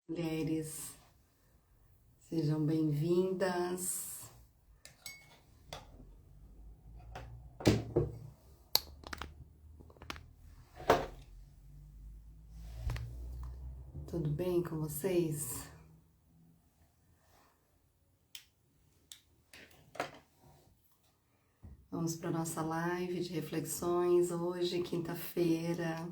Mulheres, sejam bem-vindas. Tudo bem com vocês? Vamos para nossa live de reflexões hoje, quinta-feira.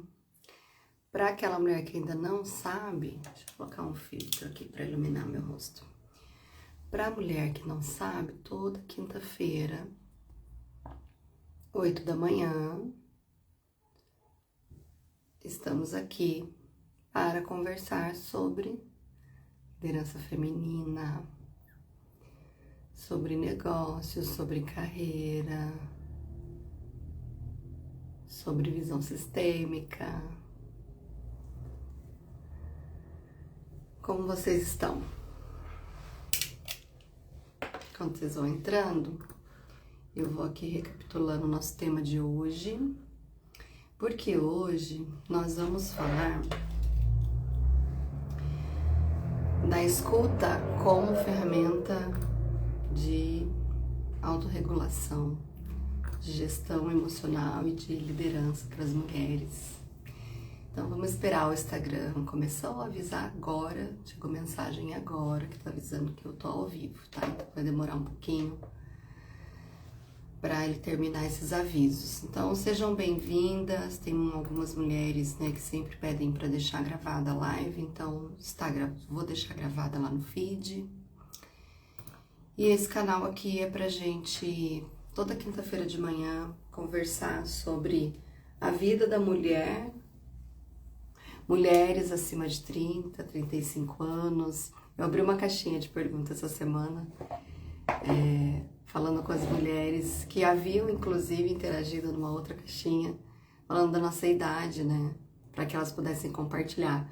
Para aquela mulher que ainda não sabe, deixa eu colocar um filtro aqui para iluminar meu rosto. Para a mulher que não sabe, toda quinta-feira, 8 da manhã, estamos aqui para conversar sobre liderança feminina, sobre negócios, sobre carreira, sobre visão sistêmica. Como vocês estão? Quando vocês vão entrando, eu vou aqui recapitulando o nosso tema de hoje, porque hoje nós vamos falar da escuta como ferramenta de autorregulação, de gestão emocional e de liderança para as mulheres. Então vamos esperar o Instagram. Começou a avisar agora, chegou mensagem agora que tá avisando que eu tô ao vivo, tá? Então vai demorar um pouquinho para ele terminar esses avisos. Então sejam bem-vindas. Tem algumas mulheres, né, que sempre pedem para deixar gravada a live, então vou deixar gravada lá no feed. E esse canal aqui é pra gente toda quinta-feira de manhã conversar sobre a vida da mulher. Mulheres acima de 30, 35 anos. Eu abri uma caixinha de perguntas essa semana, falando com as mulheres que haviam, inclusive, interagido numa outra caixinha, falando da nossa idade, né? Para que elas pudessem compartilhar.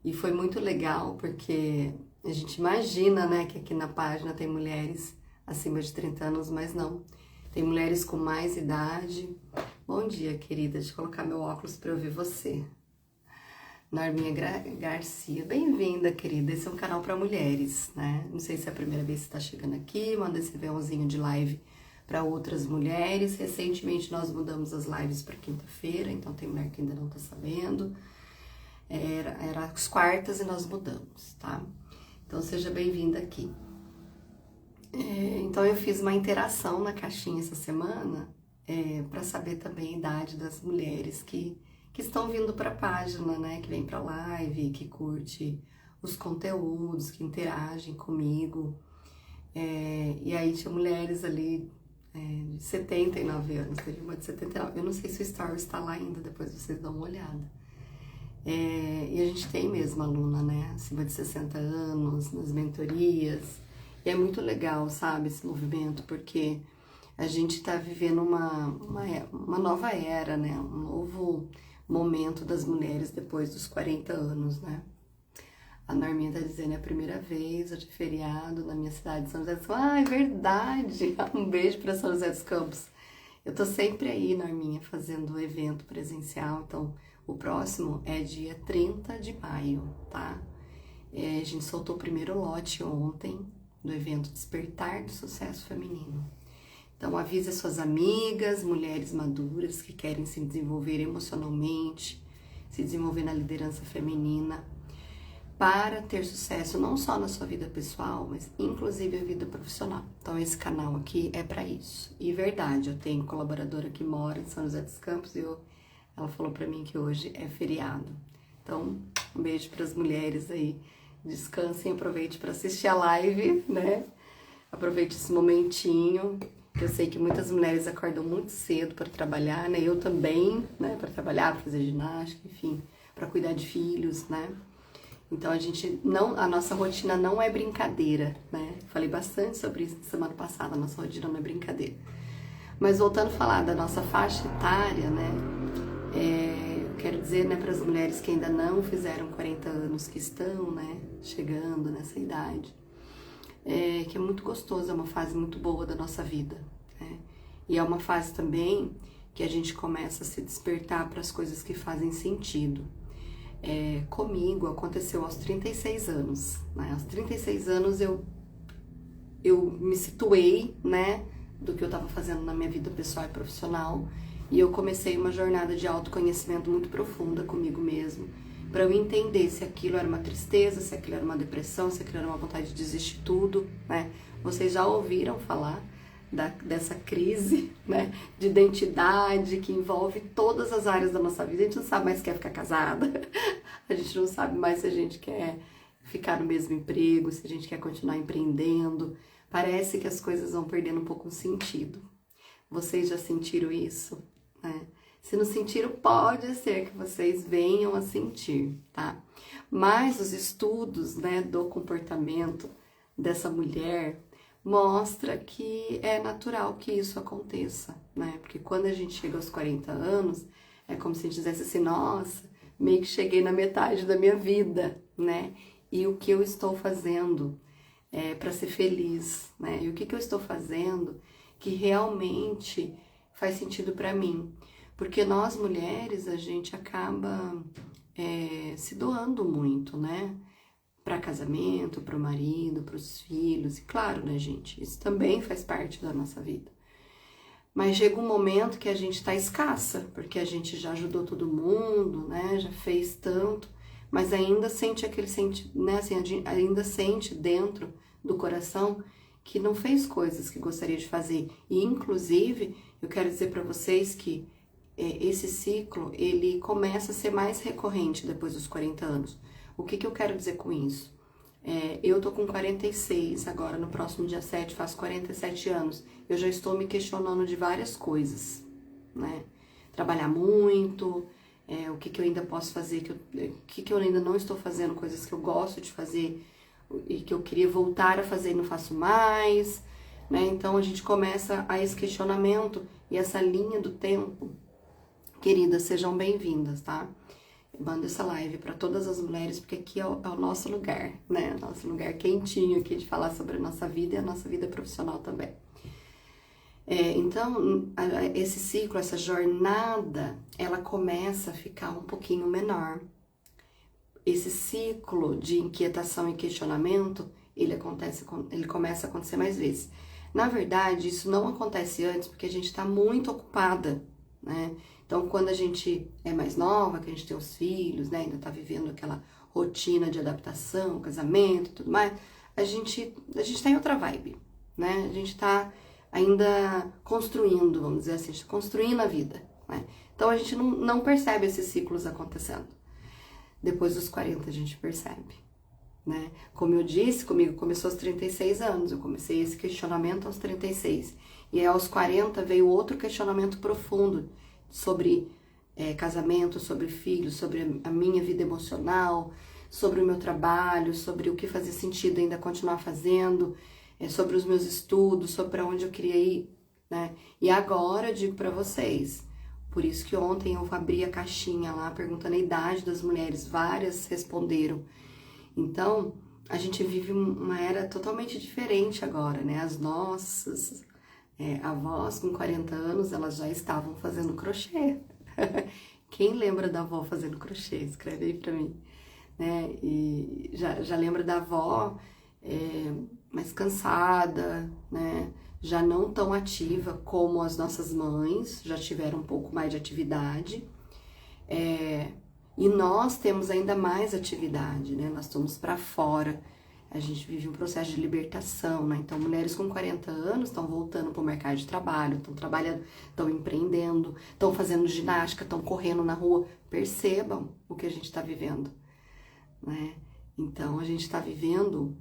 E foi muito legal, porque a gente imagina, né, que aqui na página tem mulheres acima de 30 anos, mas não. Tem mulheres com mais idade. Bom dia, querida. Deixa eu colocar meu óculos para eu ver você. Norminha Garcia, bem-vinda, querida. Esse é um canal para mulheres, né? Não sei se é a primeira vez que você está chegando aqui, manda esse aviãozinho de live para outras mulheres. Recentemente nós mudamos as lives para quinta-feira, então tem mulher que ainda não está sabendo. Era às quartas e nós mudamos, tá? Então seja bem-vinda aqui. Então eu fiz uma interação na caixinha essa semana para saber também a idade das mulheres que estão vindo para a página, né, que vem para a live, que curte os conteúdos, que interagem comigo. E aí tinha mulheres ali de 79 anos, teve uma de 79, eu não sei se o story está lá ainda, depois vocês dão uma olhada. E a gente tem mesmo aluna, né, acima de 60 anos, nas mentorias, e é muito legal, sabe, esse movimento, porque a gente está vivendo uma nova era, né, um novo momento das mulheres depois dos 40 anos, né? A Norminha tá dizendo, é a primeira vez, hoje é feriado na minha cidade de São José dos Campos. Ah, é verdade! Um beijo para São José dos Campos. Eu tô sempre aí, Norminha, fazendo evento presencial, então o próximo é dia 30 de maio, tá? A gente soltou o primeiro lote ontem do evento Despertar do Sucesso Feminino. Então avise as suas amigas, mulheres maduras que querem se desenvolver emocionalmente, se desenvolver na liderança feminina, para ter sucesso não só na sua vida pessoal, mas inclusive a vida profissional. Então esse canal aqui é para isso. E verdade, eu tenho colaboradora que mora em São José dos Campos e ela falou para mim que hoje é feriado. Então um beijo para as mulheres aí, descansem, aproveite para assistir a live, né? Aproveite esse momentinho. Eu sei que muitas mulheres acordam muito cedo para trabalhar, né? Eu também, né? Para trabalhar, para fazer ginástica, enfim, para cuidar de filhos, né? Então a nossa rotina não é brincadeira, né? Falei bastante sobre isso na semana passada, a nossa rotina não é brincadeira. Mas voltando a falar da nossa faixa etária, né? Eu quero dizer, né, para as mulheres que ainda não fizeram 40 anos, que estão, né, chegando nessa idade, que é muito gostoso, é uma fase muito boa da nossa vida, né? E é uma fase também que a gente começa a se despertar para as coisas que fazem sentido. comigo aconteceu aos 36 anos, né? Aos 36 anos eu me situei, né, do que eu estava fazendo na minha vida pessoal e profissional, e eu comecei uma jornada de autoconhecimento muito profunda comigo mesmo, para eu entender se aquilo era uma tristeza, se aquilo era uma depressão, se aquilo era uma vontade de desistir tudo, né? Vocês já ouviram falar dessa crise, né, de identidade que envolve todas as áreas da nossa vida. A gente não sabe mais se quer ficar casada, a gente não sabe mais se a gente quer ficar no mesmo emprego, se a gente quer continuar empreendendo. Parece que as coisas vão perdendo um pouco o sentido. Vocês já sentiram isso, né? Se não sentiram, pode ser que vocês venham a sentir, tá? Mas os estudos, né, do comportamento dessa mulher mostra que é natural que isso aconteça, né? Porque quando a gente chega aos 40 anos, é como se a gente dissesse assim, nossa, meio que cheguei na metade da minha vida, né? E o que eu estou fazendo para ser feliz, né? E o que eu estou fazendo que realmente faz sentido para mim? Porque nós mulheres, a gente acaba se doando muito, né? Para casamento, para o marido, para os filhos, e claro, né, gente? Isso também faz parte da nossa vida. Mas chega um momento que a gente está escassa, porque a gente já ajudou todo mundo, né? Já fez tanto, mas ainda sente né? Assim, ainda sente dentro do coração que não fez coisas que gostaria de fazer. E, inclusive, eu quero dizer para vocês que esse ciclo, ele começa a ser mais recorrente depois dos 40 anos. O que eu quero dizer com isso? Eu tô com 46 agora, no próximo dia 7, faço 47 anos. Eu já estou me questionando de várias coisas, né? Trabalhar muito, o que eu ainda posso fazer, o que eu ainda não estou fazendo, coisas que eu gosto de fazer e que eu queria voltar a fazer e não faço mais, né? Então a gente começa a esse questionamento e essa linha do tempo. Queridas, sejam bem-vindas, tá? Eu mando essa live para todas as mulheres, porque aqui é o nosso lugar, né? Nosso lugar quentinho aqui de falar sobre a nossa vida e a nossa vida profissional também. Então, esse ciclo, essa jornada, ela começa a ficar um pouquinho menor. Esse ciclo de inquietação e questionamento, ele começa a acontecer mais vezes. Na verdade, isso não acontece antes porque a gente está muito ocupada, né? Então, quando a gente é mais nova, que a gente tem os filhos, né, ainda tá vivendo aquela rotina de adaptação, casamento e tudo mais, a gente tá em outra vibe, né? A gente tá ainda construindo, vamos dizer assim, construindo a vida, né? Então, a gente não percebe esses ciclos acontecendo. Depois dos 40 a gente percebe, né? Como eu disse, comigo começou aos 36 anos, eu comecei esse questionamento aos 36. E aí, aos 40 veio outro questionamento profundo sobre casamento, sobre filhos, sobre a minha vida emocional, sobre o meu trabalho, sobre o que fazia sentido ainda continuar fazendo, sobre os meus estudos, sobre para onde eu queria ir, né? E agora eu digo para vocês, por isso que ontem eu abri a caixinha lá perguntando a idade das mulheres, várias responderam. Então, a gente vive uma era totalmente diferente agora, né? As nossas avós com 40 anos, elas já estavam fazendo crochê. Quem lembra da avó fazendo crochê? Escreve aí pra mim. Né? E já lembra da avó mais cansada, né? Já não tão ativa como as nossas mães, já tiveram um pouco mais de atividade. E nós temos ainda mais atividade, né? Nós estamos para fora. A gente vive um processo de libertação, né? Então, mulheres com 40 anos estão voltando para o mercado de trabalho, estão trabalhando, estão empreendendo, estão fazendo ginástica, estão correndo na rua. Percebam o que a gente está vivendo, né? Então, a gente está vivendo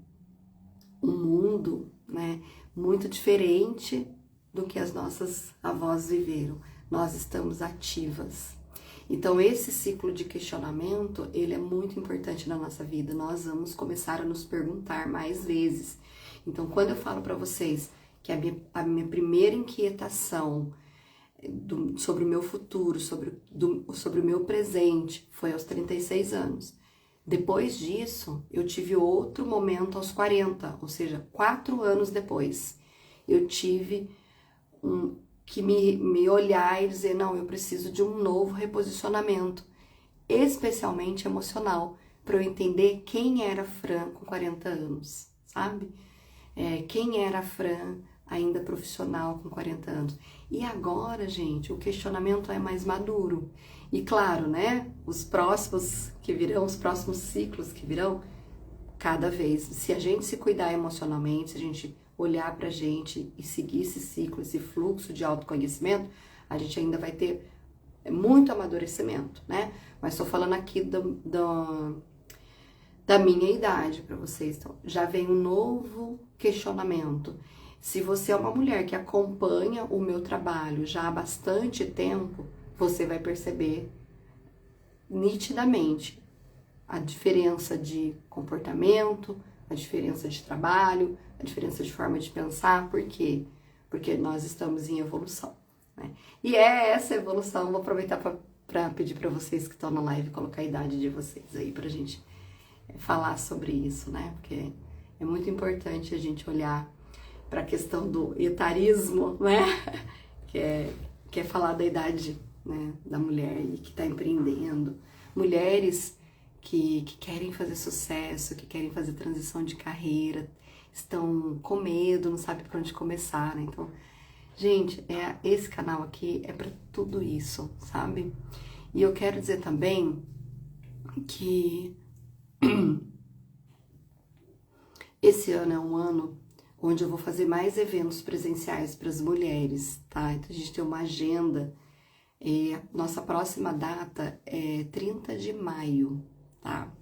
um mundo, né, muito diferente do que as nossas avós viveram. Nós estamos ativas. Então, esse ciclo de questionamento, ele é muito importante na nossa vida. Nós vamos começar a nos perguntar mais vezes. Então, quando eu falo para vocês que a minha primeira inquietação sobre o meu futuro, sobre o meu presente, foi aos 36 anos. Depois disso, eu tive outro momento aos 40, ou seja, 4 anos depois. Eu tive que me olhar e dizer, não, eu preciso de um novo reposicionamento. especialmente emocional, para eu entender quem era a Fran com 40 anos, sabe? Quem era a Fran ainda profissional com 40 anos. E agora, gente, o questionamento é mais maduro. E claro, né, os próximos que virão, os próximos ciclos que virão, cada vez, se a gente se cuidar emocionalmente, se a gente olhar pra gente e seguir esse ciclo, esse fluxo de autoconhecimento, a gente ainda vai ter muito amadurecimento, né? Mas tô falando aqui da minha idade para vocês. Então, já vem um novo questionamento. Se você é uma mulher que acompanha o meu trabalho já há bastante tempo, você vai perceber nitidamente a diferença de comportamento, a diferença de trabalho, a diferença de forma de pensar. Por quê? Porque nós estamos em evolução, né? E essa evolução, vou aproveitar para pedir para vocês que estão na live colocar a idade de vocês aí pra gente falar sobre isso, né? Porque é muito importante a gente olhar para a questão do etarismo, né? Que é falar da idade, né, da mulher e que está empreendendo. Mulheres que querem fazer sucesso, que querem fazer transição de carreira, estão com medo, não sabem por onde começar, né? Então, gente, esse canal aqui é para tudo isso, sabe? E eu quero dizer também que esse ano é um ano onde eu vou fazer mais eventos presenciais para as mulheres, tá? Então a gente tem uma agenda. Nossa próxima data é 30 de maio, tá?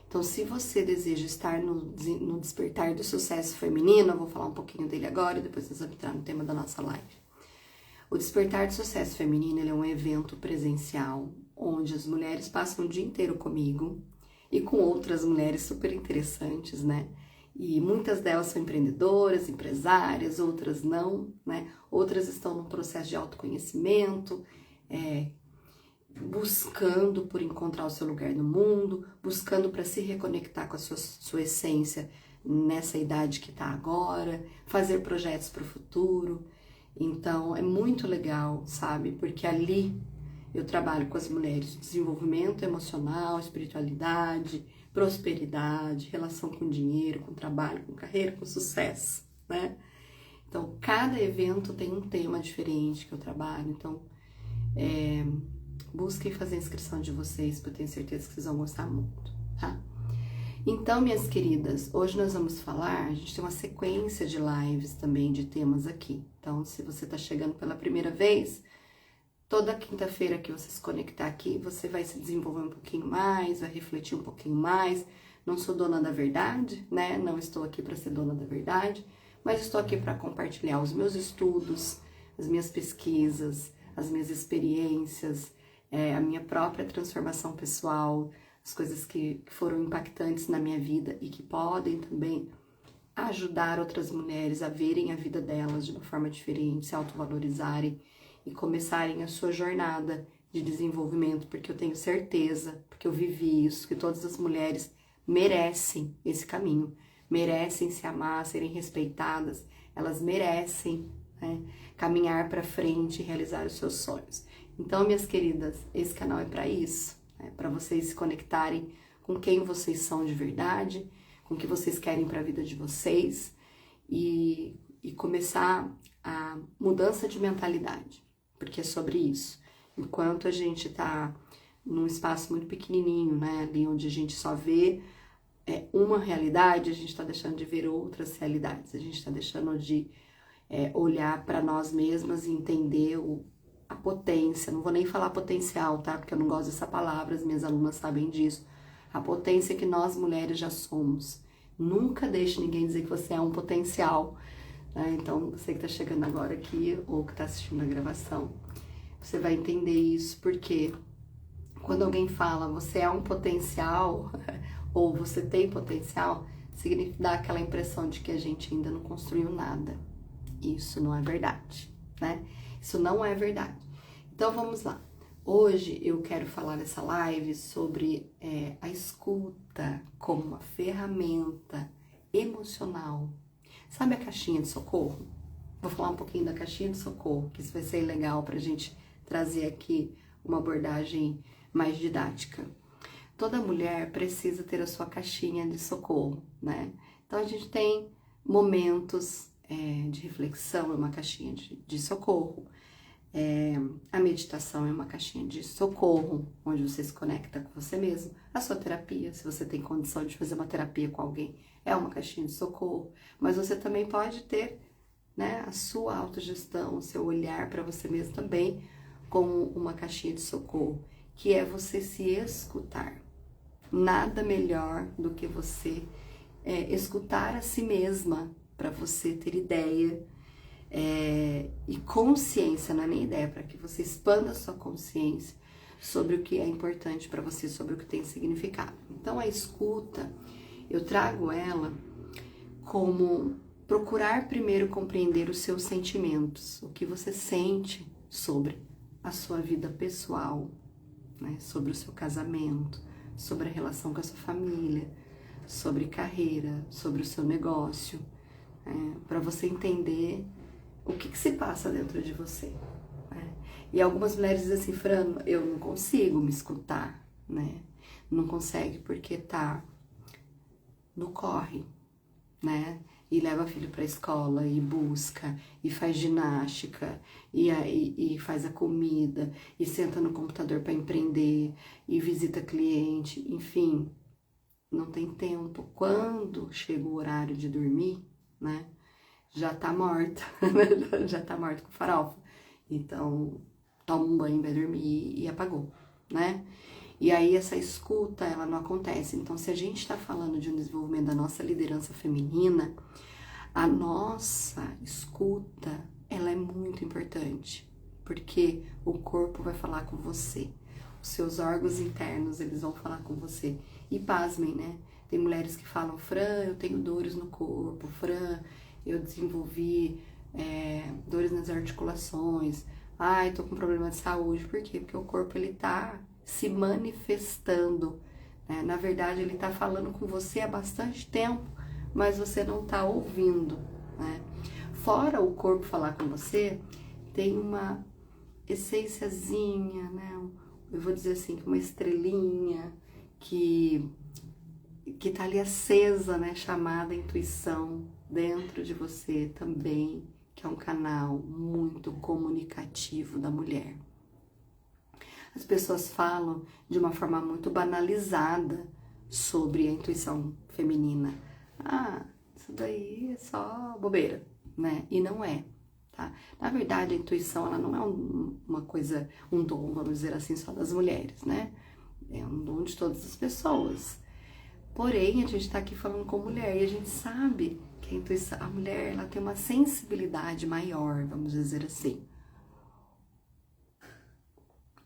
Então, se você deseja estar no Despertar do Sucesso Feminino, eu vou falar um pouquinho dele agora e depois nós vamos entrar no tema da nossa live. O Despertar do Sucesso Feminino, ele é um evento presencial, onde as mulheres passam o dia inteiro comigo e com outras mulheres super interessantes, né? E muitas delas são empreendedoras, empresárias, outras não, né? Outras estão num processo de autoconhecimento, buscando por encontrar o seu lugar no mundo, buscando para se reconectar com a sua essência nessa idade que está agora, fazer projetos para o futuro. Então, é muito legal, sabe? Porque ali eu trabalho com as mulheres desenvolvimento emocional, espiritualidade, prosperidade, relação com dinheiro, com trabalho, com carreira, com sucesso, né? Então, cada evento tem um tema diferente que eu trabalho. Então, busquem fazer a inscrição de vocês, porque eu tenho certeza que vocês vão gostar muito, tá? Então, minhas queridas, hoje nós vamos falar, a gente tem uma sequência de lives também, de temas aqui. Então, se você tá chegando pela primeira vez, toda quinta-feira que você se conectar aqui, você vai se desenvolver um pouquinho mais, vai refletir um pouquinho mais. Não sou dona da verdade, né? Não estou aqui para ser dona da verdade, mas estou aqui para compartilhar os meus estudos, as minhas pesquisas, as minhas experiências, a minha própria transformação pessoal, as coisas que foram impactantes na minha vida e que podem também ajudar outras mulheres a verem a vida delas de uma forma diferente, se autovalorizarem e começarem a sua jornada de desenvolvimento, porque eu tenho certeza, porque eu vivi isso, que todas as mulheres merecem esse caminho, merecem se amar, serem respeitadas, elas merecem, né, caminhar para frente e realizar os seus sonhos. Então, minhas queridas, esse canal é para isso, né, para vocês se conectarem com quem vocês são de verdade, com o que vocês querem para a vida de vocês e começar a mudança de mentalidade, porque é sobre isso. Enquanto a gente tá num espaço muito pequenininho, né, ali onde a gente só vê uma realidade, a gente tá deixando de ver outras realidades, a gente tá deixando de olhar para nós mesmas e entender a potência, não vou nem falar potencial, tá, porque eu não gosto dessa palavra, as minhas alunas sabem disso, a potência que nós mulheres já somos. Nunca deixe ninguém dizer que você é um potencial, né? Então, você que tá chegando agora aqui ou que tá assistindo a gravação, você vai entender isso, porque quando alguém fala você é um potencial ou você tem potencial, significa dar aquela impressão de que a gente ainda não construiu nada. Isso não é verdade, né? Isso não é verdade. Então vamos lá. Hoje eu quero falar nessa live sobre a escuta como uma ferramenta emocional. Sabe a caixinha de socorro? Vou falar um pouquinho da caixinha de socorro, que isso vai ser legal pra gente trazer aqui uma abordagem mais didática. Toda mulher precisa ter a sua caixinha de socorro, né? Então a gente tem momentos de reflexão, é uma caixinha de socorro. A meditação é uma caixinha de socorro, onde você se conecta com você mesmo. A sua terapia, se você tem condição de fazer uma terapia com alguém, é uma caixinha de socorro. Mas você também pode ter, né, a sua autogestão, o seu olhar para você mesmo também como uma caixinha de socorro, que é você se escutar. Nada melhor do que você escutar a si mesma, para você ter ideia e consciência, não é nem ideia, para que você expanda a sua consciência sobre o que é importante para você, sobre o que tem significado. Então a escuta, eu trago ela como procurar primeiro compreender os seus sentimentos, o que você sente sobre a sua vida pessoal, né? Sobre o seu casamento, sobre a relação com a sua família, sobre carreira, sobre o seu negócio, para você entender o que se passa dentro de você, né? E algumas mulheres dizem assim, Fran, eu não consigo me escutar, né? Não consegue porque tá no corre, né? E leva filho para a escola, e busca, e faz ginástica, e faz a comida, e senta no computador para empreender, e visita cliente, enfim, não tem tempo. Quando chega o horário de dormir, né, já tá morta, já tá morta com farofa. Então, toma um banho, vai dormir e apagou, né? E aí essa escuta, ela não acontece. Então, se a gente está falando de um desenvolvimento da nossa liderança feminina, a nossa escuta, ela é muito importante, porque o corpo vai falar com você, os seus órgãos internos, eles vão falar com você. E pasmem, né? Tem mulheres que falam, Fran, eu tenho dores no corpo, Fran, eu desenvolvi dores nas articulações, ai, tô com problema de saúde. Por quê? Porque o corpo, ele tá se manifestando, né? Na verdade, ele tá falando com você há bastante tempo, mas você não tá ouvindo, né? Fora o corpo falar com você, tem uma essênciazinha, né? Eu vou dizer assim, uma estrelinha que tá ali acesa, né? Chamada intuição, dentro de você também, que é um canal muito comunicativo da mulher. As pessoas falam de uma forma muito banalizada sobre a intuição feminina. Ah, isso daí é só bobeira, né? E não é, tá? Na verdade, a intuição, ela não é uma coisa, um dom, vamos dizer assim, só das mulheres, né? É um dom de todas as pessoas. Porém, a gente tá aqui falando com mulher e a gente sabe que a intuição, a mulher, ela tem uma sensibilidade maior, vamos dizer assim.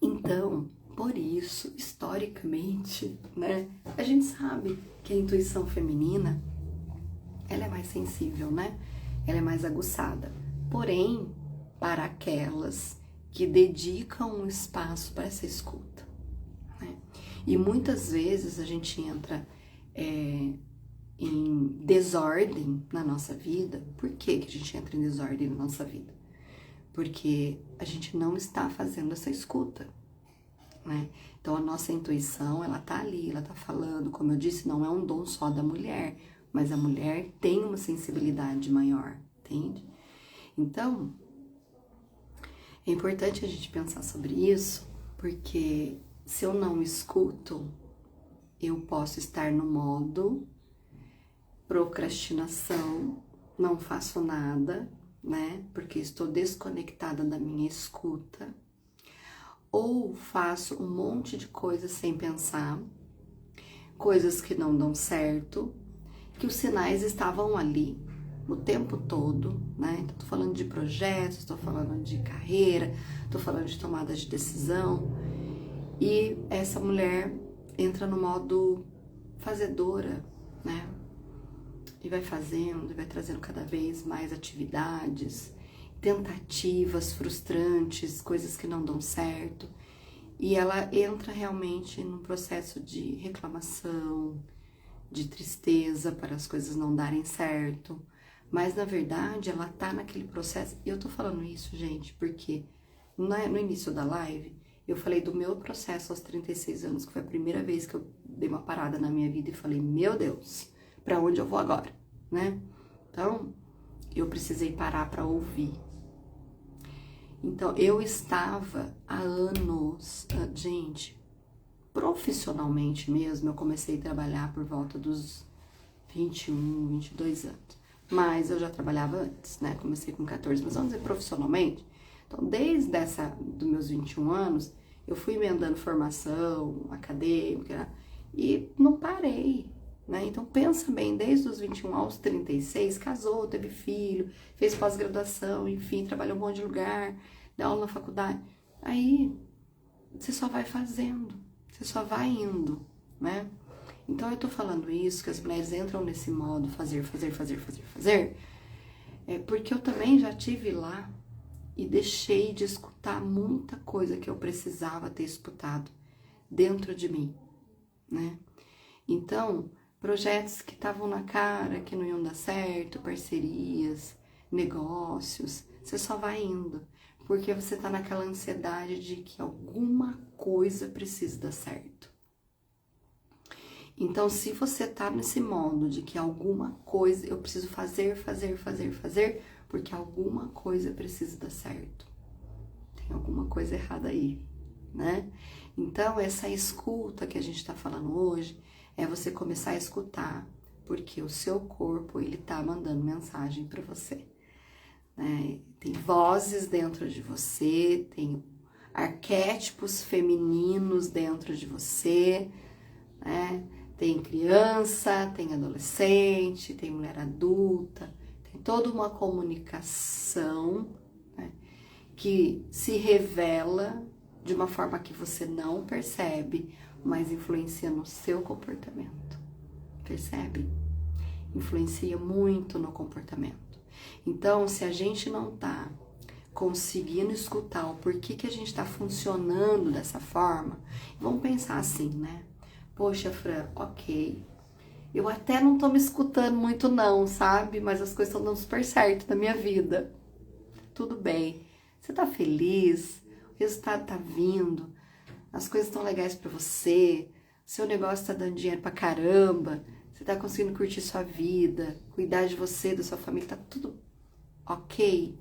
Então, por isso, historicamente, né, a gente sabe que a intuição feminina, ela é mais sensível, né? Ela é mais aguçada. Porém, para aquelas que dedicam um espaço para essa escuta, né? E muitas vezes a gente entra em desordem na nossa vida. Por que que a gente entra em desordem na nossa vida? Porque a gente não está fazendo essa escuta, né? Então a nossa intuição, ela tá ali, ela tá falando, como eu disse, não é um dom só da mulher, mas a mulher tem uma sensibilidade maior, entende? Então, é importante a gente pensar sobre isso, porque se eu não escuto, eu posso estar no modo procrastinação, não faço nada, né? Porque estou desconectada da minha escuta. Ou faço um monte de coisas sem pensar, coisas que não dão certo, que os sinais estavam ali o tempo todo, né? Então, tô falando de projetos, tô falando de carreira, tô falando de tomada de decisão. E essa mulher entra no modo fazedora, né? E vai fazendo, e vai trazendo cada vez mais atividades, tentativas frustrantes, coisas que não dão certo. E ela entra realmente num processo de reclamação, de tristeza para as coisas não darem certo. Mas, na verdade, ela tá naquele processo. E eu tô falando isso, gente, porque no início da live, Eu falei do meu processo aos 36 anos, que foi a primeira vez que eu dei uma parada na minha vida e falei, meu Deus, pra onde eu vou agora, né? Então, eu precisei parar pra ouvir. Então, eu estava há anos, gente, profissionalmente mesmo, eu comecei a trabalhar por volta dos 21, 22 anos. Mas eu já trabalhava antes, né? Comecei com 14, mas vamos dizer profissionalmente. Então, desde dos meus 21 anos, eu fui emendando formação acadêmica e não parei, né? Então, pensa bem, desde os 21 aos 36, casou, teve filho, fez pós-graduação, enfim, trabalhou em um monte de lugar, deu aula na faculdade. Aí, você só vai fazendo, você só vai indo, né? Então, eu tô falando isso, que as mulheres entram nesse modo fazer, porque eu também já tive lá e deixei de escutar muita coisa que eu precisava ter escutado dentro de mim, né? Então, projetos que estavam na cara, que não iam dar certo, parcerias, negócios, você só vai indo, porque você tá naquela ansiedade de que alguma coisa precisa dar certo. Então, se você tá nesse modo de que alguma coisa eu preciso fazer, porque alguma coisa precisa dar certo. Tem alguma coisa errada aí, né? Então, essa escuta que a gente tá falando hoje é você começar a escutar, porque o seu corpo, ele tá mandando mensagem para você, né? Tem vozes dentro de você, tem arquétipos femininos dentro de você, né? Tem criança, tem adolescente, tem mulher adulta, tem toda uma comunicação, né, que se revela de uma forma que você não percebe, mas influencia no seu comportamento. Percebe? Influencia muito no comportamento. Então, se a gente não tá conseguindo escutar o porquê que a gente tá funcionando dessa forma, vamos pensar assim, né? Poxa, Fran, ok, eu até não tô me escutando muito não, sabe? Mas as coisas estão dando super certo na minha vida. Tudo bem. Você tá feliz? O resultado tá vindo? As coisas estão legais pra você? Seu negócio tá dando dinheiro pra caramba? Você tá conseguindo curtir sua vida? Cuidar de você, da sua família? Tá tudo ok?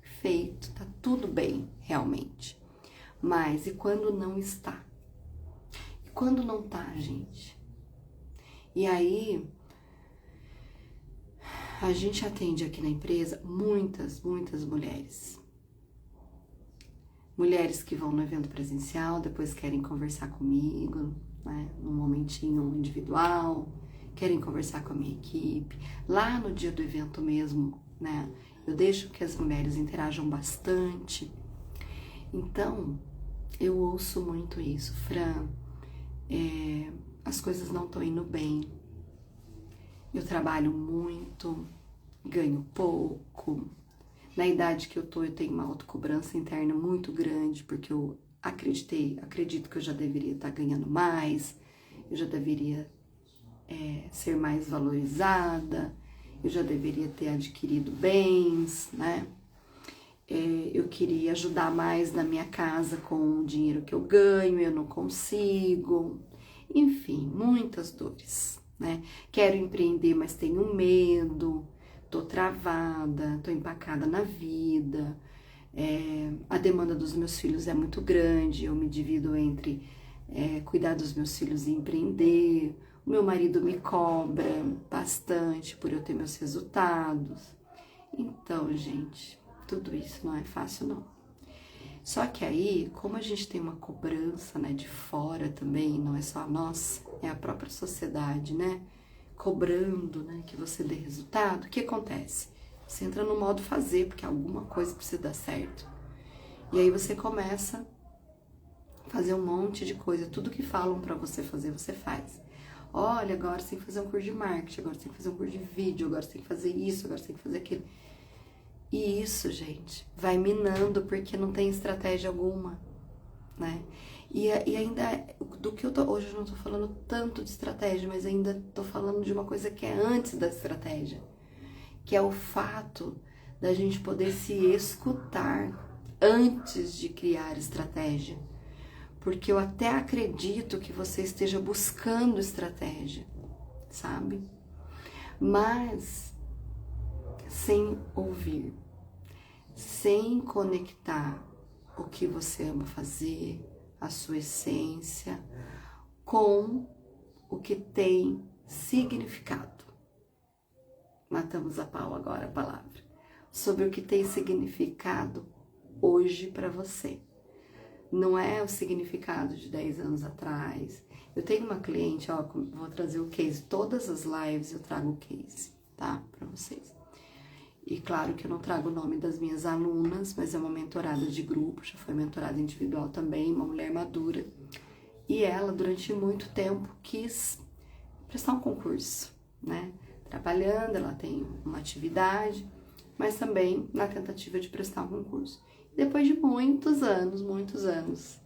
Perfeito. Tá tudo bem, realmente. Mas e quando não está? Quando não tá, gente? E aí, a gente atende aqui na empresa muitas mulheres. Mulheres que vão no evento presencial, depois querem conversar comigo, né? Num momentinho individual, querem conversar com a minha equipe. Lá no dia do evento mesmo, né? Eu deixo que as mulheres interajam bastante. Então, eu ouço muito isso, Fran. As coisas não estão indo bem, eu trabalho muito, ganho pouco, na idade que eu tô eu tenho uma autocobrança interna muito grande, porque eu acredito que eu já deveria estar ganhando mais, eu já deveria ser mais valorizada, eu já deveria ter adquirido bens, né? Eu queria ajudar mais na minha casa com o dinheiro que eu ganho, eu não consigo. Enfim, muitas dores, né? Quero empreender, mas tenho medo, tô travada, tô empacada na vida. A demanda dos meus filhos é muito grande, eu me divido entre cuidar dos meus filhos e empreender. O meu marido me cobra bastante por eu ter meus resultados. Então, gente, tudo isso não é fácil, não. Só que aí, como a gente tem uma cobrança, né, de fora também, não é só a nossa, é a própria sociedade, né, cobrando, né, que você dê resultado, o que acontece? Você entra no modo fazer, porque alguma coisa precisa dar certo. E aí você começa a fazer um monte de coisa, tudo que falam pra você fazer, você faz. Olha, agora você tem que fazer um curso de marketing, agora você tem que fazer um curso de vídeo, agora você tem que fazer isso, agora você tem que fazer aquilo. E isso, gente, vai minando porque não tem estratégia alguma, né? E ainda, do que hoje eu não tô falando tanto de estratégia, mas ainda tô falando de uma coisa que é antes da estratégia, que é o fato da gente poder se escutar antes de criar estratégia. porque eu até acredito que você esteja buscando estratégia, sabe? Mas sem ouvir, sem conectar o que você ama fazer, a sua essência, com o que tem significado. Matamos a pau agora a palavra. Sobre o que tem significado hoje para você. Não é o significado de 10 anos atrás. Eu tenho uma cliente, ó, vou trazer o case. Todas as lives eu trago o case, tá? Para vocês. E claro que eu não trago o nome das minhas alunas, mas é uma mentorada de grupo, já foi mentorada individual também, uma mulher madura. E ela, durante muito tempo, quis prestar um concurso, né? Trabalhando, ela tem uma atividade, mas também na tentativa de prestar um concurso. Depois de muitos anos,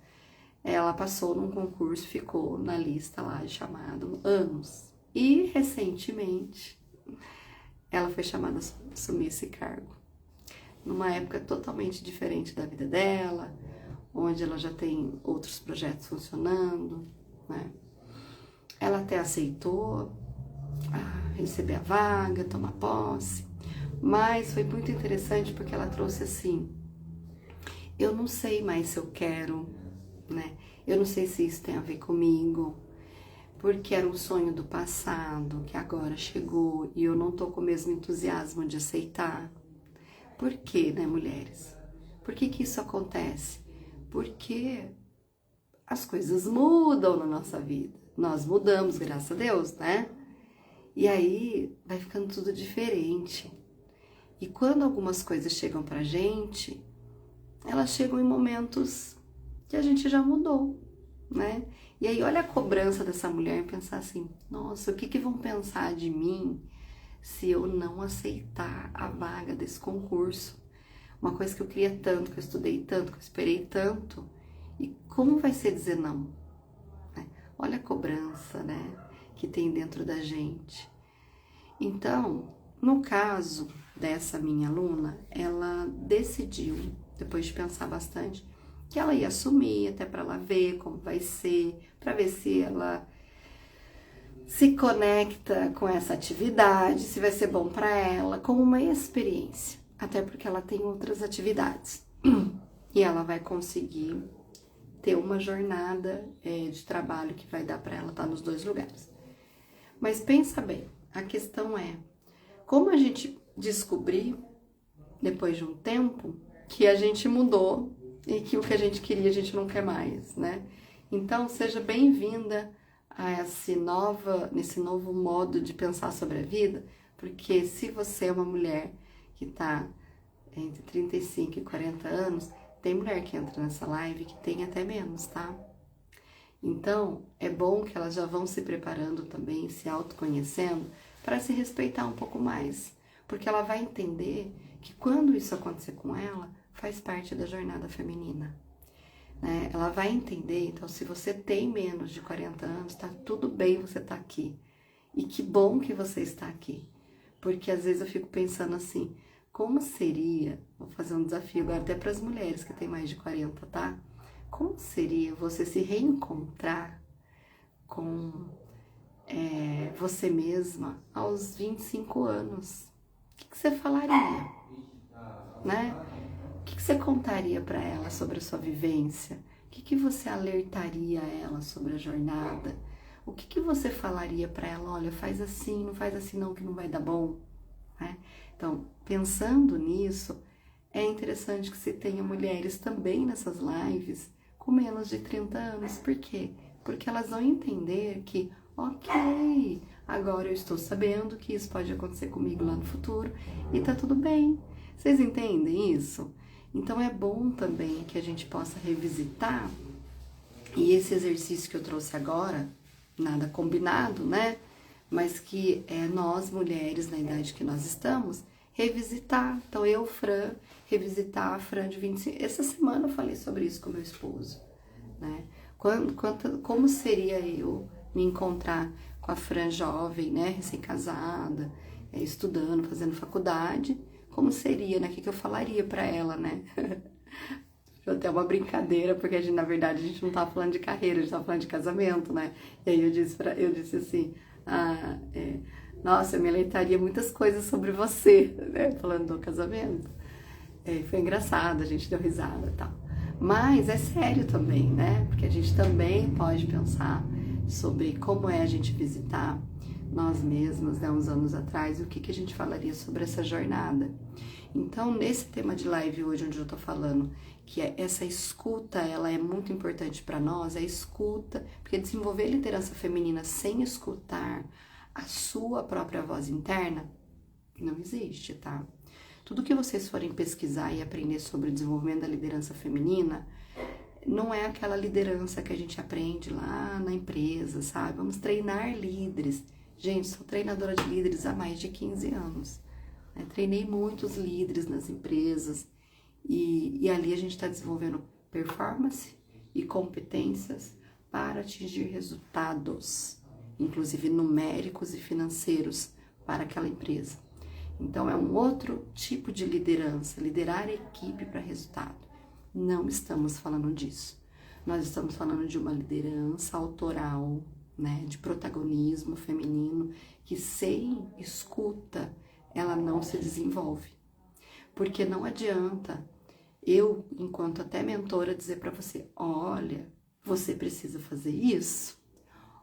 ela passou num concurso, ficou na lista lá de chamado anos. E recentemente, ela foi chamada a assumir esse cargo. Numa época totalmente diferente da vida dela, onde ela já tem outros projetos funcionando, né? Ela até aceitou receber a vaga, tomar posse, mas foi muito interessante porque ela trouxe assim, eu não sei mais se eu quero, né? Eu não sei se isso tem a ver comigo, porque era um sonho do passado, que agora chegou e eu não tô com o mesmo entusiasmo de aceitar. Por quê, né, mulheres? Por que que isso acontece? Porque as coisas mudam na nossa vida. Nós mudamos, graças a Deus, né? E aí vai ficando tudo diferente. E quando algumas coisas chegam pra gente, elas chegam em momentos que a gente já mudou, né? E aí olha a cobrança dessa mulher em pensar assim, nossa, o que que vão pensar de mim se eu não aceitar a vaga desse concurso? Uma coisa que eu queria tanto, que eu estudei tanto, que eu esperei tanto. E como vai ser dizer não? Olha a cobrança, né, que tem dentro da gente. Então, no caso dessa minha aluna, ela decidiu, depois de pensar bastante, que ela ia assumir, até para ela ver como vai ser, para ver se ela se conecta com essa atividade, se vai ser bom para ela, como uma experiência, até porque ela tem outras atividades e ela vai conseguir ter uma jornada de trabalho que vai dar para ela estar nos dois lugares. Mas pensa bem, a questão é como a gente descobrir, depois de um tempo, que a gente mudou e que o que a gente queria a gente não quer mais, né? Então, seja bem-vinda a nesse novo modo de pensar sobre a vida, porque se você é uma mulher que está entre 35 e 40 anos, tem mulher que entra nessa live que tem até menos, tá? Então, é bom que elas já vão se preparando também, se autoconhecendo, para se respeitar um pouco mais. Porque ela vai entender que quando isso acontecer com ela, faz parte da jornada feminina. Né? Ela vai entender, então, se você tem menos de 40 anos, tá tudo bem você tá aqui. E que bom que você está aqui. Porque às vezes eu fico pensando assim, como seria, vou fazer um desafio agora até para as mulheres que têm mais de 40, tá? Como seria você se reencontrar com você mesma aos 25 anos? O que você falaria, né? O que você contaria para ela sobre a sua vivência? O que você alertaria ela sobre a jornada? O que você falaria para ela? Olha, faz assim, não faz assim não, que não vai dar bom, né? Então, pensando nisso, é interessante que se tenha mulheres também nessas lives com menos de 30 anos. Por quê? Porque elas vão entender que, ok, agora eu estou sabendo que isso pode acontecer comigo lá no futuro e tá tudo bem. Vocês entendem isso? Então é bom também que a gente possa revisitar, e esse exercício que eu trouxe agora, nada combinado, né? Mas que é nós, mulheres, na idade que nós estamos, revisitar. Então, eu, Fran, revisitar a Fran de 25... Essa semana eu falei sobre isso com meu esposo, né? Como seria eu me encontrar com a Fran jovem, né? Recém-casada, estudando, fazendo faculdade. Como seria, né? O que eu falaria para ela, né? até uma brincadeira, porque na verdade a gente não tava falando de carreira, a gente tava falando de casamento, né? E aí eu disse assim, nossa, eu me leitaria muitas coisas sobre você, né? Falando do casamento. Foi engraçado, a gente deu risada e tal. Mas é sério também, né? Porque a gente também pode pensar sobre como é a gente visitar nós mesmos, né, uns anos atrás, e o que a gente falaria sobre essa jornada. Então, nesse tema de live hoje, onde eu tô falando que essa escuta, ela é muito importante para nós, a escuta, porque desenvolver liderança feminina sem escutar a sua própria voz interna, não existe, tá? Tudo que vocês forem pesquisar e aprender sobre o desenvolvimento da liderança feminina, não é aquela liderança que a gente aprende lá na empresa, sabe? Vamos treinar líderes. Gente, sou treinadora de líderes há mais de 15 anos. Né? Treinei muitos líderes nas empresas e ali a gente está desenvolvendo performance e competências para atingir resultados, inclusive numéricos e financeiros para aquela empresa. Então, é um outro tipo de liderança, liderar a equipe para resultado. Não estamos falando disso. Nós estamos falando de uma liderança autoral, né, de protagonismo feminino, que sem escuta, ela não se desenvolve. Porque não adianta eu, enquanto até mentora, dizer para você, olha, você precisa fazer isso,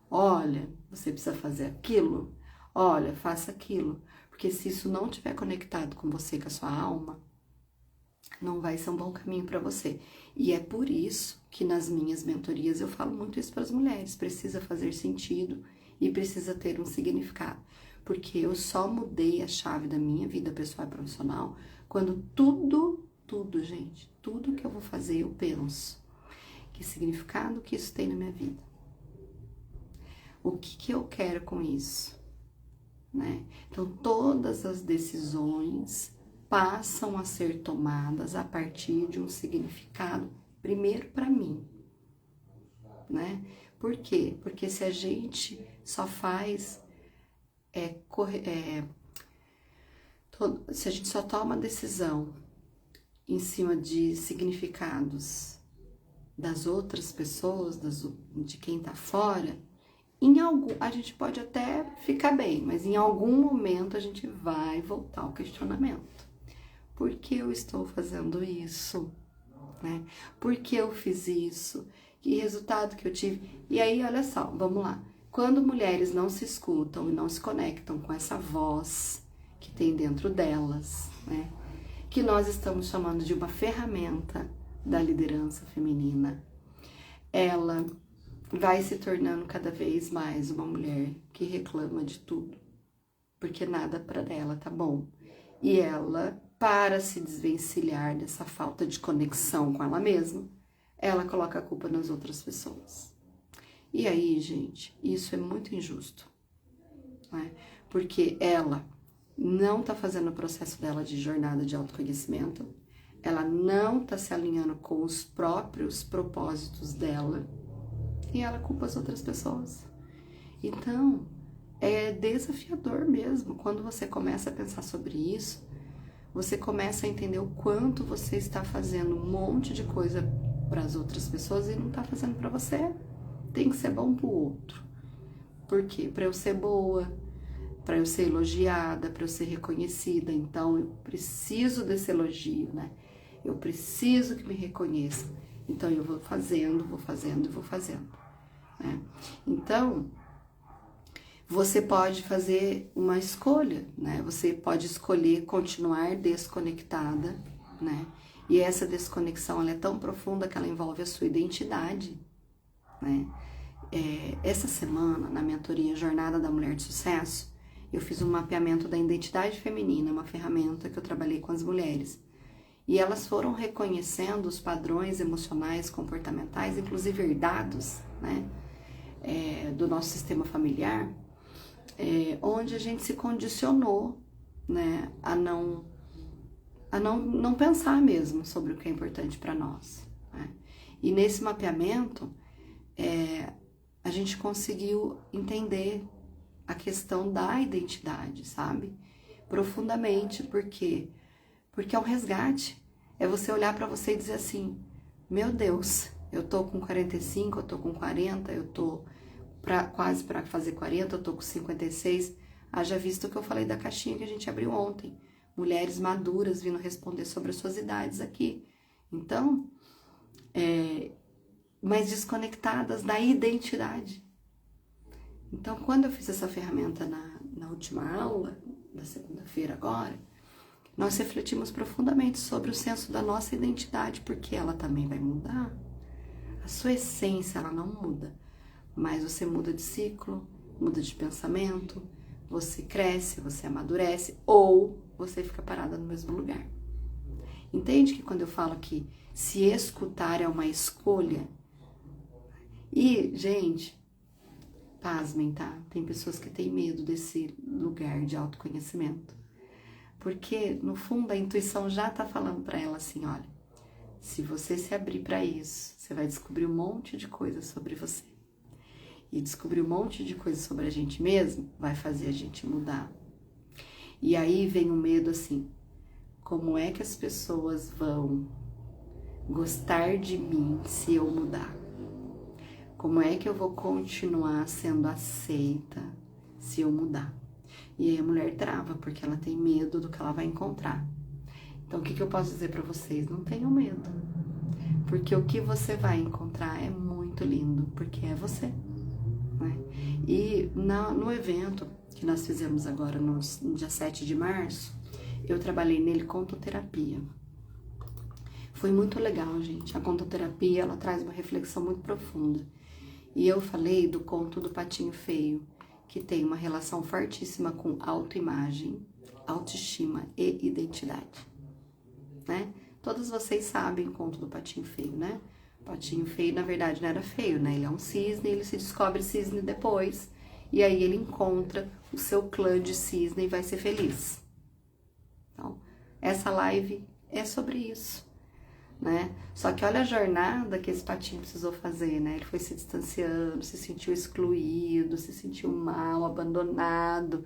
olha, você precisa fazer aquilo, olha, faça aquilo. Porque se isso não estiver conectado com você, com a sua alma, não vai ser um bom caminho para você. E é por isso que nas minhas mentorias eu falo muito isso para as mulheres. Precisa fazer sentido e precisa ter um significado. Porque eu só mudei a chave da minha vida pessoal e profissional quando tudo, gente, tudo que eu vou fazer eu penso. Que significado que isso tem na minha vida? O que eu quero com isso? Né? Então, todas as decisões passam a ser tomadas a partir de um significado, primeiro para mim, né? Por quê? Porque se a gente só faz, se a gente só toma decisão em cima de significados das outras pessoas, de quem tá fora, a gente pode até ficar bem, mas em algum momento a gente vai voltar ao questionamento. Por que eu estou fazendo isso? Né? Por que eu fiz isso? Que resultado que eu tive? E aí, olha só, vamos lá. Quando mulheres não se escutam e não se conectam com essa voz que tem dentro delas, né? Que nós estamos chamando de uma ferramenta da liderança feminina, ela vai se tornando cada vez mais uma mulher que reclama de tudo, porque nada para ela tá bom. E ela, para se desvencilhar dessa falta de conexão com ela mesma, ela coloca a culpa nas outras pessoas. E aí, gente, isso é muito injusto, né? Porque ela não tá fazendo o processo dela de jornada de autoconhecimento, ela não tá se alinhando com os próprios propósitos dela, e ela culpa as outras pessoas. Então, é desafiador mesmo. Quando você começa a pensar sobre isso, você começa a entender o quanto você está fazendo um monte de coisa para as outras pessoas e não está fazendo para você. Tem que ser bom para o outro. Por quê? Para eu ser boa, para eu ser elogiada, para eu ser reconhecida. Então, eu preciso desse elogio, né? Eu preciso que me reconheçam. Então, eu vou fazendo. Né? Então, você pode fazer uma escolha, né? Você pode escolher continuar desconectada, né? E essa desconexão, ela é tão profunda que ela envolve a sua identidade, né? Essa semana, na mentoria Jornada da Mulher de Sucesso, eu fiz um mapeamento da identidade feminina, uma ferramenta que eu trabalhei com as mulheres. E elas foram reconhecendo os padrões emocionais, comportamentais, inclusive herdados, né? Do nosso sistema familiar, onde a gente se condicionou, né, a não pensar mesmo sobre o que é importante para nós, né? E nesse mapeamento, a gente conseguiu entender a questão da identidade, sabe? Profundamente, porque é um resgate. É você olhar para você e dizer assim, meu Deus, eu tô com 45, eu tô com 40, eu tô quase para fazer 40, eu tô com 56. Haja visto que eu falei da caixinha que a gente abriu ontem. Mulheres maduras vindo responder sobre as suas idades aqui. Então, mas desconectadas da identidade. Então, quando eu fiz essa ferramenta na última aula, da segunda-feira agora, nós refletimos profundamente sobre o senso da nossa identidade, porque ela também vai mudar. A sua essência, ela não muda, mas você muda de ciclo, muda de pensamento, você cresce, você amadurece, ou você fica parada no mesmo lugar. Entende que quando eu falo que se escutar é uma escolha? E, gente, pasmem, tá? Tem pessoas que têm medo desse lugar de autoconhecimento. Porque, no fundo, a intuição já tá falando para ela assim, olha, se você se abrir para isso, você vai descobrir um monte de coisas sobre você. E descobrir um monte de coisas sobre a gente mesmo vai fazer a gente mudar. E aí vem o medo assim, como é que as pessoas vão gostar de mim se eu mudar? Como é que eu vou continuar sendo aceita se eu mudar? E aí a mulher trava, porque ela tem medo do que ela vai encontrar. Então, o que eu posso dizer para vocês? Não tenham medo. Porque o que você vai encontrar é muito lindo, porque é você. Né? E no evento que nós fizemos agora, no dia 7 de março, eu trabalhei nele contoterapia. Foi muito legal, gente. A contoterapia, ela traz uma reflexão muito profunda. E eu falei do conto do Patinho Feio, que tem uma relação fortíssima com autoimagem, autoestima e identidade, né? Todos vocês sabem o conto do Patinho Feio, né? O Patinho Feio, na verdade, não era feio, né? Ele é um cisne, ele se descobre cisne depois, e aí ele encontra o seu clã de cisne e vai ser feliz. Então, essa live é sobre isso, né? Só que olha a jornada que esse patinho precisou fazer, né? Ele foi se distanciando, se sentiu excluído, se sentiu mal, abandonado,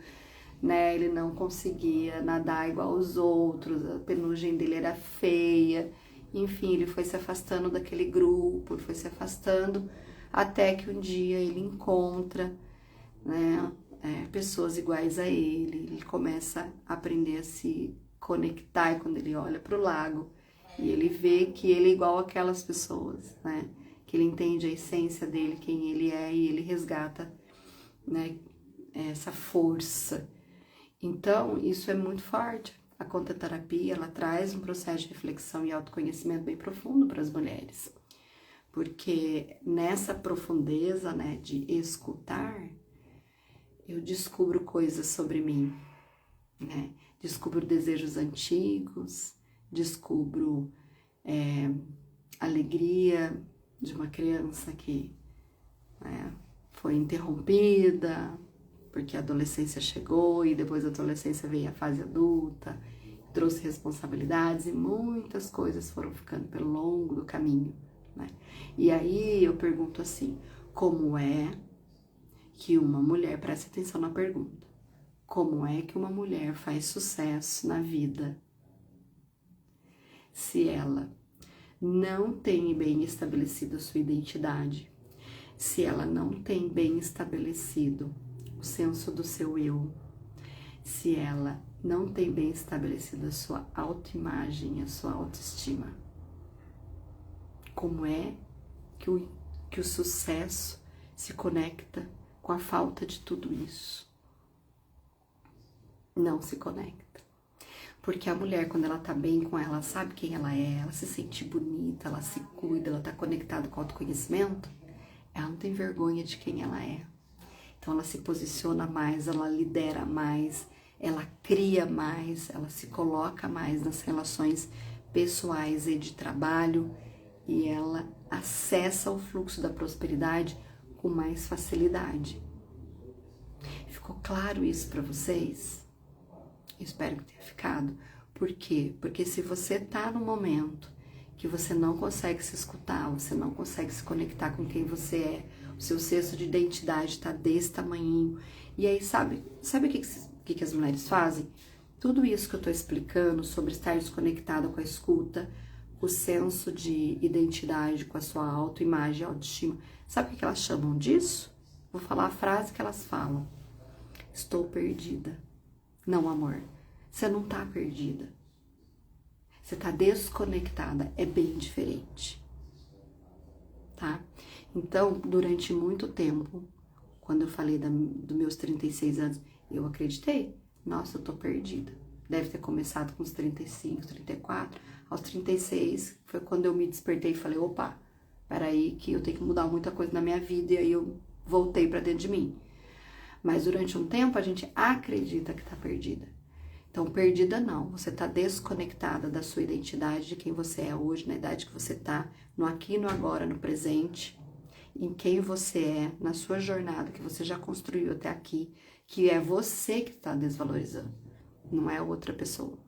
né? Ele não conseguia nadar igual aos outros, a penugem dele era feia, enfim, ele foi se afastando daquele grupo, foi se afastando até que um dia ele encontra, né, pessoas iguais a ele começa a aprender a se conectar, e quando ele olha para o lago, e ele vê que ele é igual aquelas pessoas, né? Que ele entende a essência dele, quem ele é, e ele resgata, né, essa força. Então, isso é muito forte. A contoterapia, ela traz um processo de reflexão e autoconhecimento bem profundo para as mulheres. Porque nessa profundeza, né, de escutar, eu descubro coisas sobre mim, né? Descubro desejos antigos, descubro alegria de uma criança que, né, foi interrompida, porque a adolescência chegou e depois da adolescência veio a fase adulta, trouxe responsabilidades e muitas coisas foram ficando pelo longo do caminho, né? E aí eu pergunto assim, como é que uma mulher, preste atenção na pergunta, como é que uma mulher faz sucesso na vida se ela não tem bem estabelecida a sua identidade, se ela não tem bem estabelecido o senso do seu eu, se ela não tem bem estabelecida a sua autoimagem, a sua autoestima? Como é que o sucesso se conecta com a falta de tudo isso? Não se conecta. Porque a mulher, quando ela tá bem com ela sabe quem ela é, ela se sente bonita, ela se cuida, ela tá conectada com o autoconhecimento, ela não tem vergonha de quem ela é. Então ela se posiciona mais, ela lidera mais, ela cria mais, ela se coloca mais nas relações pessoais e de trabalho, e ela acessa o fluxo da prosperidade com mais facilidade. Ficou claro isso para vocês? Eu espero que tenha ficado. Por quê? Porque se você tá no momento que você não consegue se escutar, você não consegue se conectar com quem você é, o seu senso de identidade tá desse tamanhinho, e aí sabe o que as mulheres fazem? Tudo isso que eu tô explicando sobre estar desconectada com a escuta, o senso de identidade com a sua autoimagem e autoestima. Sabe o que elas chamam disso? Vou falar a frase que elas falam. Estou perdida. Não, amor, você não tá perdida. Você tá desconectada, é bem diferente, tá? Então, durante muito tempo, quando eu falei dos meus 36 anos, eu acreditei, nossa, eu tô perdida. Deve ter começado com os 35, 34, aos 36 foi quando eu me despertei e falei, opa, peraí que eu tenho que mudar muita coisa na minha vida, e aí eu voltei pra dentro de mim. Mas durante um tempo a gente acredita que tá perdida. Então, perdida não, você tá desconectada da sua identidade, de quem você é hoje, na idade que você tá, no aqui, no agora, no presente, em quem você é, na sua jornada que você já construiu até aqui, que é você que tá desvalorizando, não é outra pessoa,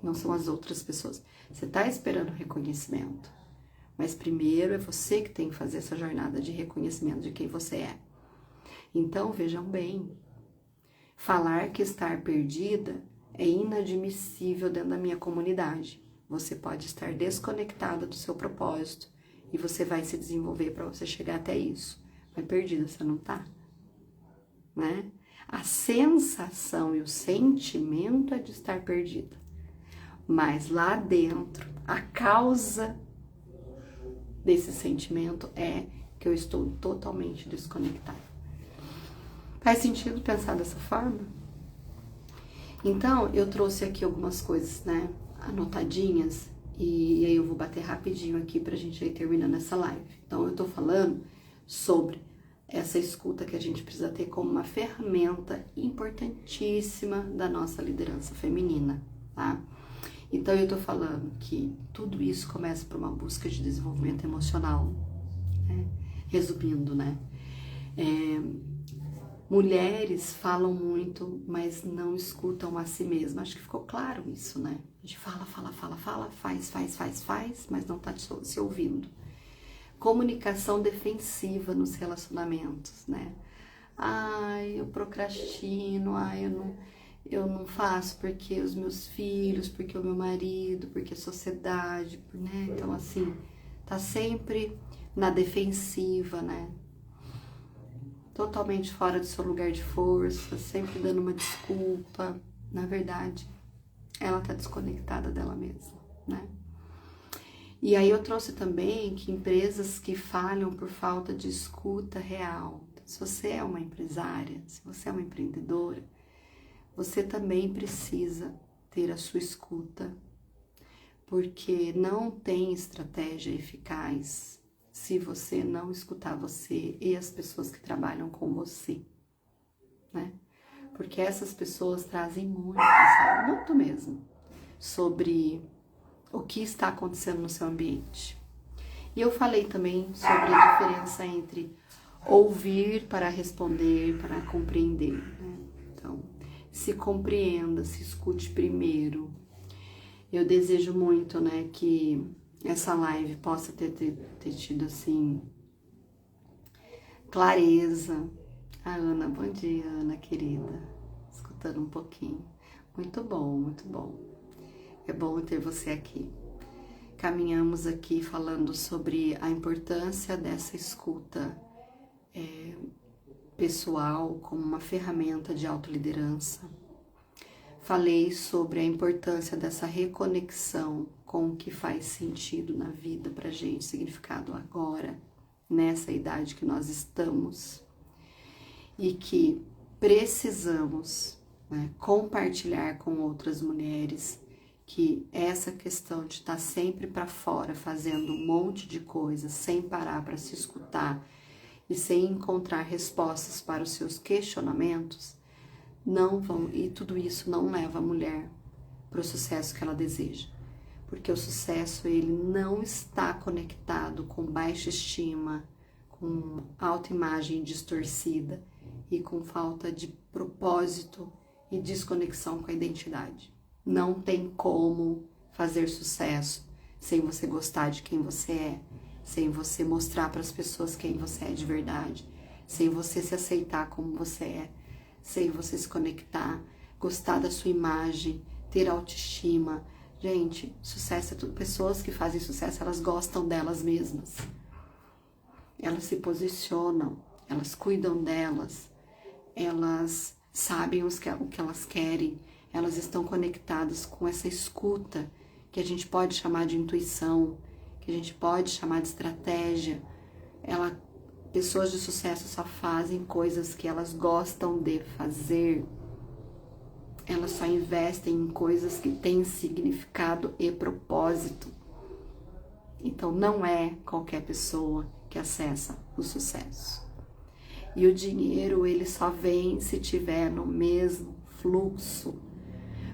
não são as outras pessoas. Você tá esperando reconhecimento, mas primeiro é você que tem que fazer essa jornada de reconhecimento de quem você é. Então, vejam bem, falar que estar perdida é inadmissível dentro da minha comunidade. Você pode estar desconectada do seu propósito e você vai se desenvolver para você chegar até isso. Mas perdida você não tá, né? A sensação e o sentimento é de estar perdida. Mas lá dentro, a causa desse sentimento é que eu estou totalmente desconectada. Faz sentido pensar dessa forma? Então, eu trouxe aqui algumas coisas, né, anotadinhas, e aí eu vou bater rapidinho aqui pra gente ir terminando essa live. Então, eu tô falando sobre essa escuta que a gente precisa ter como uma ferramenta importantíssima da nossa liderança feminina, tá? Então, eu tô falando que tudo isso começa por uma busca de desenvolvimento emocional, né? Resumindo, né? Mulheres falam muito, mas não escutam a si mesmas. Acho que ficou claro isso, né? A gente fala, faz, mas não tá se ouvindo. Comunicação defensiva nos relacionamentos, né? Ai, eu procrastino, eu não faço porque os meus filhos, porque o meu marido, porque a sociedade, né? Então, assim, tá sempre na defensiva, né? Totalmente fora do seu lugar de força, sempre dando uma desculpa. Na verdade, ela tá desconectada dela mesma, né? E aí eu trouxe também que empresas que falham por falta de escuta real. Se você é uma empresária, se você é uma empreendedora, você também precisa ter a sua escuta, porque não tem estratégia eficaz se você não escutar você e as pessoas que trabalham com você, né? Porque essas pessoas trazem muito, sabe? Muito mesmo, sobre o que está acontecendo no seu ambiente. E eu falei também sobre a diferença entre ouvir para responder, para compreender, né? Então, se compreenda, se escute primeiro. Eu desejo muito, né, que essa live possa ter tido, assim, clareza. A Ana, bom dia, Ana, querida. Escutando um pouquinho. Muito bom, muito bom. É bom ter você aqui. Caminhamos aqui falando sobre a importância dessa escuta pessoal como uma ferramenta de autoliderança. Falei sobre a importância dessa reconexão com o que faz sentido na vida pra gente, significado agora, nessa idade que nós estamos, e que precisamos, né, compartilhar com outras mulheres que essa questão de estar sempre para fora fazendo um monte de coisas sem parar para se escutar e sem encontrar respostas para os seus questionamentos, não vão, e tudo isso não leva a mulher para o sucesso que ela deseja, porque o sucesso ele não está conectado com baixa estima, com autoimagem distorcida e com falta de propósito e desconexão com a identidade. Não tem como fazer sucesso sem você gostar de quem você é, sem você mostrar para as pessoas quem você é de verdade, sem você se aceitar como você é, sem você se conectar, gostar da sua imagem, ter autoestima, Gente, sucesso é tudo. Pessoas que fazem sucesso, elas gostam delas mesmas. Elas se posicionam, elas cuidam delas, elas sabem o que elas querem, elas estão conectadas com essa escuta, que a gente pode chamar de intuição, que a gente pode chamar de estratégia. Pessoas de sucesso só fazem coisas que elas gostam de fazer. Elas só investem em coisas que têm significado e propósito. Então não é qualquer pessoa que acessa o sucesso. E o dinheiro, ele só vem se tiver no mesmo fluxo.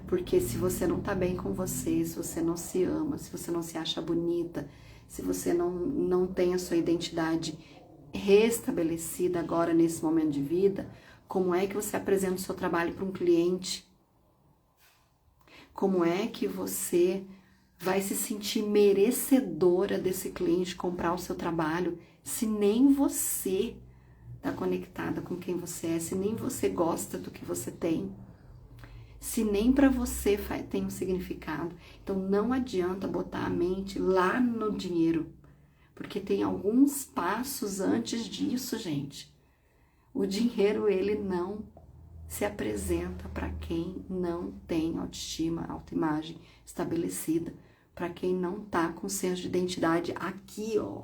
Porque se você não tá bem com você, se você não se ama, se você não se acha bonita, se você não tem a sua identidade restabelecida agora nesse momento de vida, como é que você apresenta o seu trabalho para um cliente? Como é que você vai se sentir merecedora desse cliente comprar o seu trabalho se nem você está conectada com quem você é, se nem você gosta do que você tem, se nem para você tem um significado? Então não adianta botar a mente lá no dinheiro, porque tem alguns passos antes disso, gente. O dinheiro, ele não se apresenta para quem não tem autoestima, autoimagem estabelecida, para quem não tá com senso de identidade aqui, ó.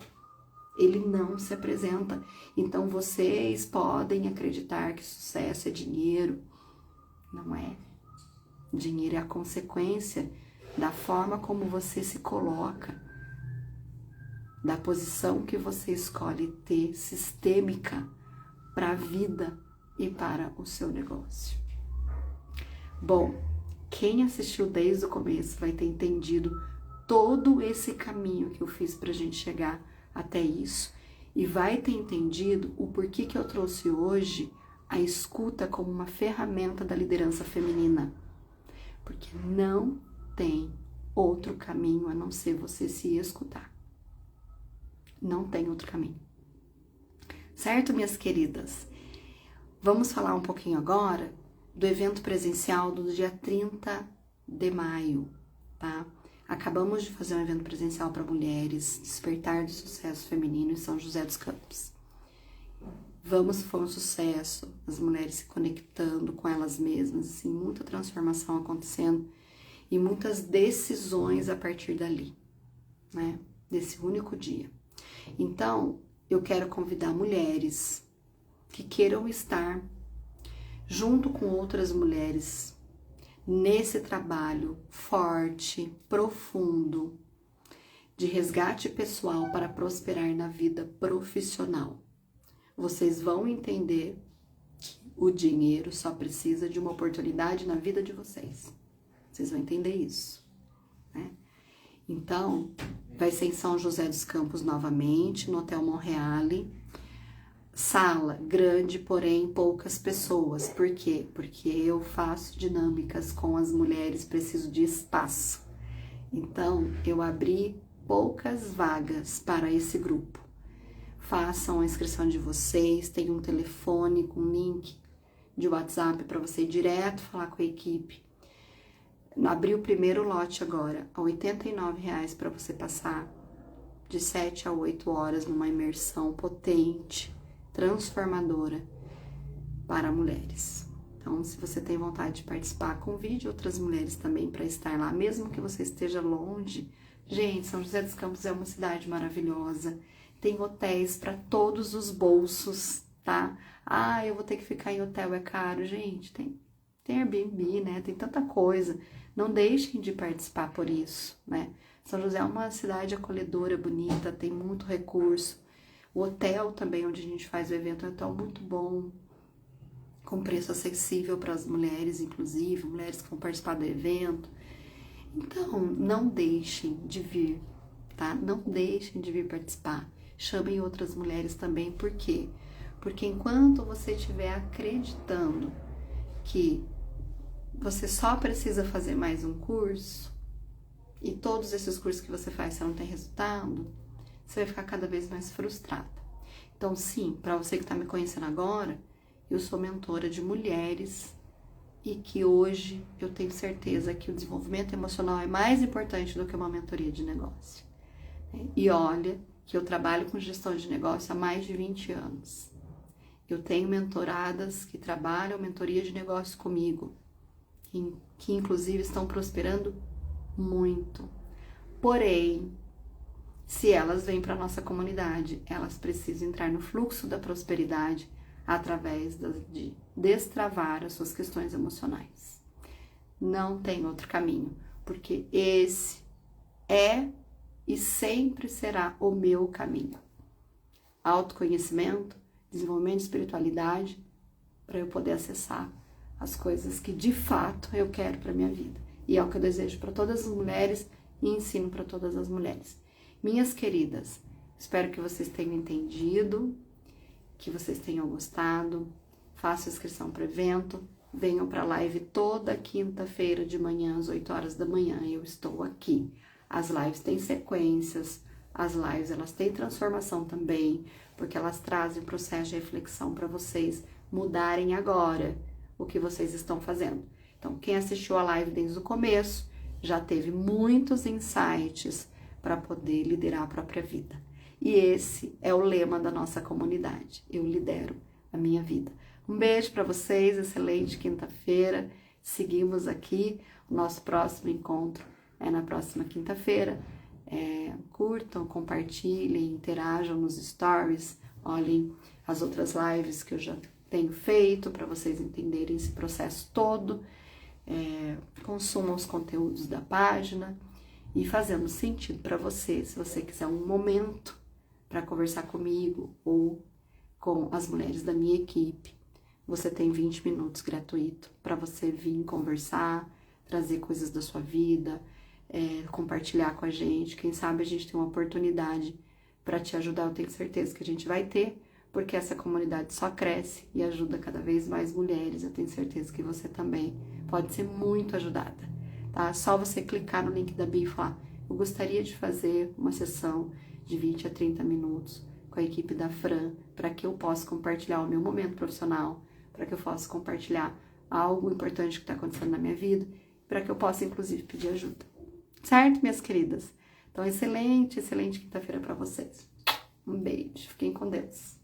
Ele não se apresenta. Então vocês podem acreditar que sucesso é dinheiro. Não é. Dinheiro é a consequência da forma como você se coloca, da posição que você escolhe ter sistêmica para a vida e para o seu negócio. Bom, quem assistiu desde o começo vai ter entendido todo esse caminho que eu fiz para a gente chegar até isso e vai ter entendido o porquê que eu trouxe hoje a escuta como uma ferramenta da liderança feminina. Porque não tem outro caminho a não ser você se escutar. Não tem outro caminho. Certo, minhas queridas? Vamos falar um pouquinho agora do evento presencial do dia 30 de maio, tá? Acabamos de fazer um evento presencial para mulheres, Despertar do Sucesso Feminino em São José dos Campos. Foi um sucesso, as mulheres se conectando com elas mesmas, assim, muita transformação acontecendo e muitas decisões a partir dali, né? Desse único dia. Então, eu quero convidar mulheres que queiram estar junto com outras mulheres nesse trabalho forte, profundo, de resgate pessoal para prosperar na vida profissional. Vocês vão entender que o dinheiro só precisa de uma oportunidade na vida de vocês. Vocês vão entender isso, né? Então, vai ser em São José dos Campos novamente, no Hotel Monreale. Sala grande, porém poucas pessoas. Por quê? Porque eu faço dinâmicas com as mulheres, preciso de espaço. Então, eu abri poucas vagas para esse grupo. Façam a inscrição de vocês, tem um telefone com link de WhatsApp para você ir direto falar com a equipe. Abri o primeiro lote agora, a R$ 89,00 para você passar de 7 a 8 horas numa imersão potente, transformadora para mulheres. Então, se você tem vontade de participar, convide outras mulheres também para estar lá, mesmo que você esteja longe. Gente, São José dos Campos é uma cidade maravilhosa, tem hotéis para todos os bolsos, tá? Ah, eu vou ter que ficar em hotel, é caro. Gente, tem Airbnb, né? Tem tanta coisa. Não deixem de participar por isso, né? São José é uma cidade acolhedora, bonita, tem muito recurso. O hotel também, onde a gente faz o evento, é um hotel muito bom, com preço acessível para as mulheres, inclusive, mulheres que vão participar do evento. Então, não deixem de vir, tá? Não deixem de vir participar. Chamem outras mulheres também, por quê? Porque enquanto você estiver acreditando que você só precisa fazer mais um curso, e todos esses cursos que você faz, você não tem resultado, você vai ficar cada vez mais frustrada. Então, sim, para você que está me conhecendo agora, eu sou mentora de mulheres e que hoje eu tenho certeza que o desenvolvimento emocional é mais importante do que uma mentoria de negócio. E olha que eu trabalho com gestão de negócio há mais de 20 anos. Eu tenho mentoradas que trabalham mentoria de negócio comigo, que inclusive estão prosperando muito. Porém, se elas vêm para a nossa comunidade, elas precisam entrar no fluxo da prosperidade através de destravar as suas questões emocionais. Não tem outro caminho, porque esse é e sempre será o meu caminho. Autoconhecimento, desenvolvimento de espiritualidade, para eu poder acessar as coisas que de fato eu quero para minha vida. E é o que eu desejo para todas as mulheres e ensino para todas as mulheres. Minhas queridas, espero que vocês tenham entendido, que vocês tenham gostado. Façam inscrição para o evento, venham para a live toda quinta-feira de manhã, às 8 horas da manhã, eu estou aqui. As lives têm sequências, as lives elas têm transformação também, porque elas trazem um processo de reflexão para vocês mudarem agora o que vocês estão fazendo. Então, quem assistiu a live desde o começo já teve muitos insights para poder liderar a própria vida. E esse é o lema da nossa comunidade. Eu lidero a minha vida. Um beijo para vocês, excelente quinta-feira. Seguimos aqui. O nosso próximo encontro é na próxima quinta-feira. Curtam, compartilhem, interajam nos stories. Olhem as outras lives que eu já tenho feito para vocês entenderem esse processo todo. Consumam os conteúdos da página e fazendo sentido para você. Se você quiser um momento para conversar comigo ou com as mulheres da minha equipe, você tem 20 minutos gratuito para você vir conversar, trazer coisas da sua vida, compartilhar com a gente. Quem sabe a gente tem uma oportunidade para te ajudar. Eu tenho certeza que a gente vai ter, porque essa comunidade só cresce e ajuda cada vez mais mulheres. Eu tenho certeza que você também pode ser muito ajudada, tá? Só você clicar no link da bio e falar: eu gostaria de fazer uma sessão de 20 a 30 minutos com a equipe da Fran, para que eu possa compartilhar o meu momento profissional, para que eu possa compartilhar algo importante que está acontecendo na minha vida, para que eu possa, inclusive, pedir ajuda. Certo, minhas queridas? Então, excelente quinta-feira para vocês. Um beijo. Fiquem com Deus.